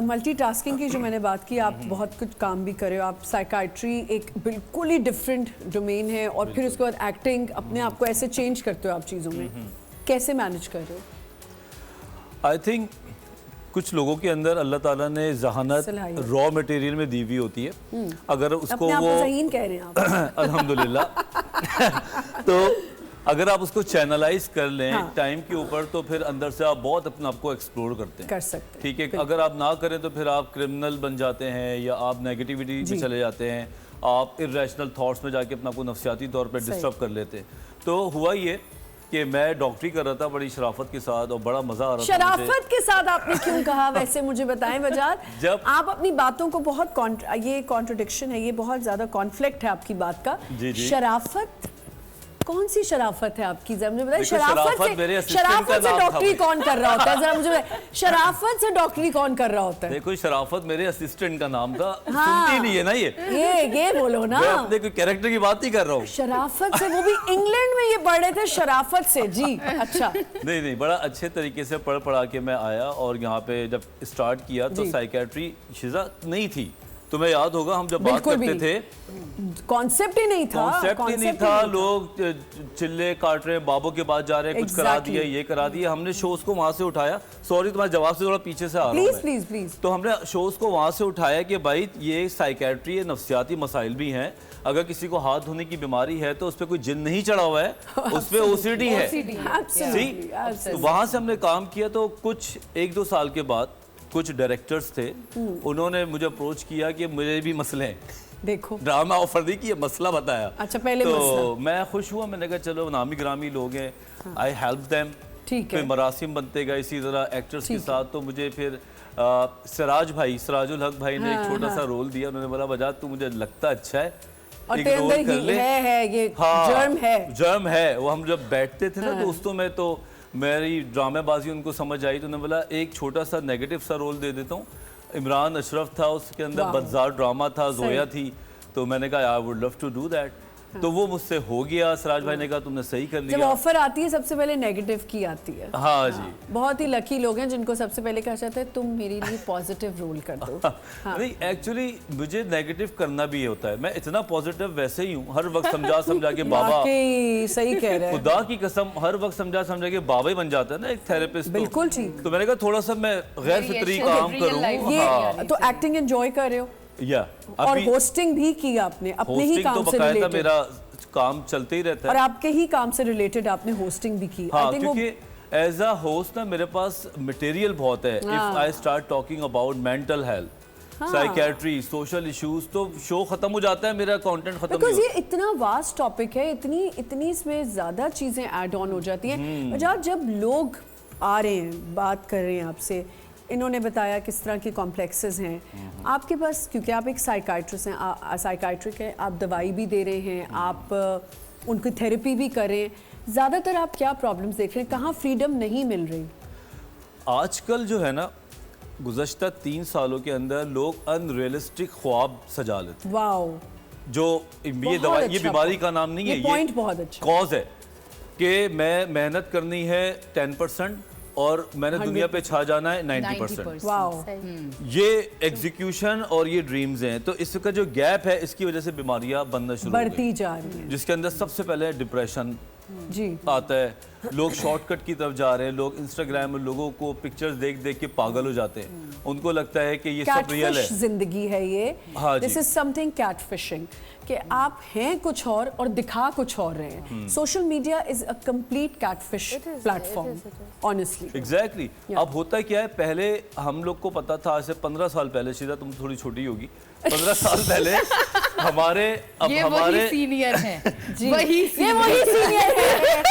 Multitasking की जो मैंने बात की, आप बहुत कुछ काम भी कर रहे हो, आप साइकाइट्री एक बिल्कुल ही डिफरेंट डोमेन है और फिर उसके बाद एक्टिंग, अपने आप को ऐसे चेंज करते हो आप चीज़ों में, कैसे मैनेज कर रहे हो? आई थिंक कुछ लोगों के अंदर अल्लाह ताला ने जहानत रॉ मटेरियल में दी हुई होती है, अगर उसको वो ज़हीन कह रहे हैं आप अल्हम्दुलिल्लाह तो अगर आप उसको चैनलाइज कर लें टाइम के ऊपर, तो फिर अंदर से आप बहुत अपने आप को एक्सप्लोर करते हैं, कर सकते हैं। ठीक है, अगर आप ना करें तो फिर आप क्रिमिनल बन जाते हैं या आप नेगेटिविटी में चले जाते हैं, आप इरेशनल थॉट्स में जाके अपना को नफसियाती तौर पर डिस्टर्ब कर लेते हैं। तो हुआ ये कि मैं डॉक्टरी कर रहा था बड़ी शराफत के साथ और बड़ा मजा आ रहा था। शराफत के साथ आपने क्यों कहा वैसे मुझे बताएं वजाद? जब आप अपनी बातों को बहुत ये कॉन्ट्रडिक्शन है, ये बहुत ज्यादा कॉन्फ्लिक्ट है आपकी बात का। जी जी। शराफत कौन सी शराफत है आपकी? जरा मुझे बताइए, शराफत से डॉक्टरी कौन कर रहा होता है? जरा मुझे शराफत से डॉक्टरी कौन कर रहा होता है? देखो शराफत मेरे असिस्टेंट का नाम था। सुनती नहीं है ना ये बोलो ना, मैं अपने कोई कैरेक्टर की बात ही कर रहा हूँ। शराफत से, वो भी इंग्लैंड में ये पढ़ रहे थे शराफत से जी। अच्छा नहीं, बड़ा अच्छे तरीके से पढ़ा के मैं आया और यहाँ पे जब स्टार्ट किया तो साइकेट्री शिजा नहीं थी। तुम्हें याद होगा हम जब बात करते थे, कॉन्सेप्ट ही नहीं था, लोग चिल्ले काट रहे हैं, बाबों के पास जा रहे हैं, कुछ करा दिया, ये करा दिया। हमने शोज को वहां से उठाया, सॉरी तुम्हारे जवाब से थोड़ा पीछे से आ रहा हूं प्लीज। तो हमने शोज को वहां से उठाया कि भाई ये साइकेट्री है, नफ्सियाती मसाइल भी हैं, अगर किसी को हाथ धोने की बीमारी है तो उस पर कोई जिन नहीं चढ़ा हुआ है, उस पर ओसीडी है। तो वहां से हमने काम किया। तो कुछ 1-2 साल के बाद कुछ डायरेक्टर्स थे, उन्होंने मुझे अप्रोच किया कि मुझे भी मसले हैं, देखो ड्रामा ऑफर दी कि ये मसला बताया। अच्छा पहले तो मसला। मैं खुश हुआ, मैंने कहा चलो नामी ग्रामी लोग हैं, आई हेल्प देम। ठीक है, मरासिम बनते गए इसी तरह एक्टर्स के साथ। तो मुझे फिर सिराजुल हक भाई ने एक छोटा सा रोल दिया। उन्होंने बोला वजाद तू मुझे लगता अच्छा है, और एक रोल कर ले। ये जर्म है। वो हम जब बैठते थे ना दोस्तों में, तो मेरी ड्रामेबाजी उनको समझ आई, तो उन्होंने बोला एक छोटा सा नेगेटिव सा रोल दे देता हूँ। इमरान अशरफ था उसके अंदर, बज़ार ड्रामा था, जोया थी। तो मैंने कहा I would love to do that. तो वो मुझसे हो गया। सिराज भाई ने कहा तुमने सही कर लिया। जब ऑफर आती है सबसे पहले नेगेटिव की आती है। हाँ जी, बहुत ही लकी लोग हैं जिनको सबसे पहले कहा जाता है तुम मेरे लिए पॉजिटिव रोल कर दो। नहीं एक्चुअली मुझे नेगेटिव करना भी होता है। मैं इतना पॉजिटिव वैसे ही हूँ, हर वक्त समझा के बाबा, सही कह रहे हैं, खुदा की कसम हर वक्त समझा के बाबा ही बन जाता है ना एक थेरेपिस्ट। बिल्कुल ठीक। तो मैंने कहा थोड़ा सा मैं गैर फितरी काम करूँ। तो एक्टिंग एंजॉय कर रहे हो और होस्टिंग भी की आपने अपने ही काम से रिलेटेड? मेरा काम चलते ही रहता है और आपके ही काम से रिलेटेड आपने होस्टिंग भी की। हाँ, क्योंकि एज अ होस्ट ना मेरे पास मटेरियल बहुत है। If I start talking about mental health, psychiatry, social issues, तो शो खत्म हो जाता है, मेरा कंटेंट खत्म हो जाता है। ये इतना वास्ट टॉपिक है, इतनी इसमें ज्यादा चीजें ऐड ऑन हो जाती हैं। जब लोग आ रहे हैं, बात कर रहे हैं आपसे, इन्होंने बताया किस तरह के कॉम्प्लेक्सेस हैं आपके पास, क्योंकि आप एक साइकाइट्रिस्ट हैं, साइकाइट्रिक हैं, आप दवाई भी दे रहे हैं, आप उनकी थेरेपी भी कर रहे हैं। ज़्यादातर आप क्या प्रॉब्लम्स देख रहे हैं, कहाँ फ्रीडम नहीं मिल रही? आजकल जो है ना, गुज़श्ता 3 सालों के अंदर लोग अनरियलिस्टिक ख्वाब सजा लेते हैं। वाओ, जो ये दवाई, ये बीमारी का नाम नहीं है, ये पॉइंट बहुत अच्छा कॉज है कि मैं मेहनत करनी है 10% और मैंने दुनिया पे छा जाना है 90%। वाओ, ये एग्जीक्यूशन और ये ड्रीम्स हैं। तो इसका जो गैप है, इसकी वजह से बीमारियां बनना शुरू बढ़ती जा रही हैं, जिसके अंदर सबसे पहले डिप्रेशन जी आता है। लोग शॉर्टकट की तरफ जा रहे हैं, लोग इंस्टाग्राम में लोगों को पिक्चर्स देख के पागल हो जाते हैं। उनको लगता है कि ये सब रियल है, जिंदगी है ये। हाँ, दिस इज समथिंग कैटफिशिंग, कि आप हैं कुछ और दिखा कुछ और रहे हैं। Social media is a complete catfish platform, honestly. Exactly. अब होता क्या है, पहले हम लोग को पता था, आज से 15 साल पहले, शीदा तुम थोड़ी छोटी होगी, 15 साल पहले हमारे सीनियर हैं वही सीनियर है।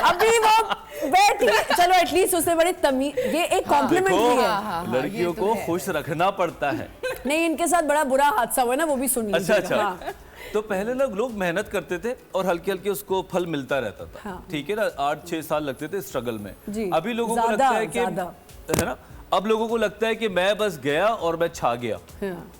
अभी वो बैठी, चलो एटलीस्ट उससे बड़ी तमीज, ये एक कॉम्प्लीमेंट भी है। लड़कियों को खुश रखना पड़ता है। नहीं, इनके साथ बड़ा बुरा हादसा हुआ है ना, वो भी सुन लीजिएगा। अच्छा। तो पहले लोग मेहनत करते थे और हल्के हल्के उसको फल मिलता रहता था। ठीक है ना, 8-6 साल लगते थे स्ट्रगल में। अभी लोगों को लगता है कि, है ना, अब लोगों को लगता है कि मैं बस गया और मैं छा गया।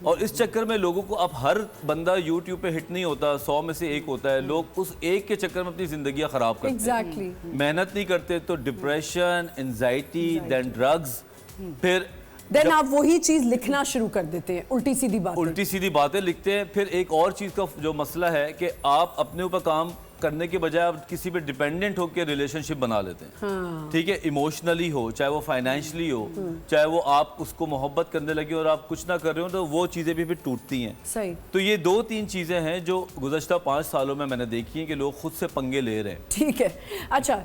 और इस चक्कर में लोगों को, अब हर बंदा यूट्यूब पे हिट नहीं होता, 100 में से 1 होता है। लोग उस एक के चक्कर में अपनी जिंदगियां खराब करते हैं। मेहनत नहीं करते तो डिप्रेशन, एंजाइटी, देन ड्रग्स, फिर देन आप वही चीज लिखना शुरू कर देते हैं, उल्टी सीधी बातें लिखते हैं। फिर एक और चीज का जो मसला है कि आप अपने ऊपर काम करने के बजाय आप किसी पे डिपेंडेंट होकर रिलेशनशिप बना लेते हैं। हाँ। ठीक है, इमोशनली हो, चाहे वो फाइनेंशियली हो, चाहे वो आप उसको मोहब्बत करने लगे और आप कुछ ना कर रहे हो, तो वो चीजें भी फिर टूटती हैं। सही। तो ये 2-3 चीजें हैं जो गुज़श्ता 5 सालों में मैंने देखी हैं कि लोग खुद से पंगे ले रहे हैं। ठीक है, अच्छा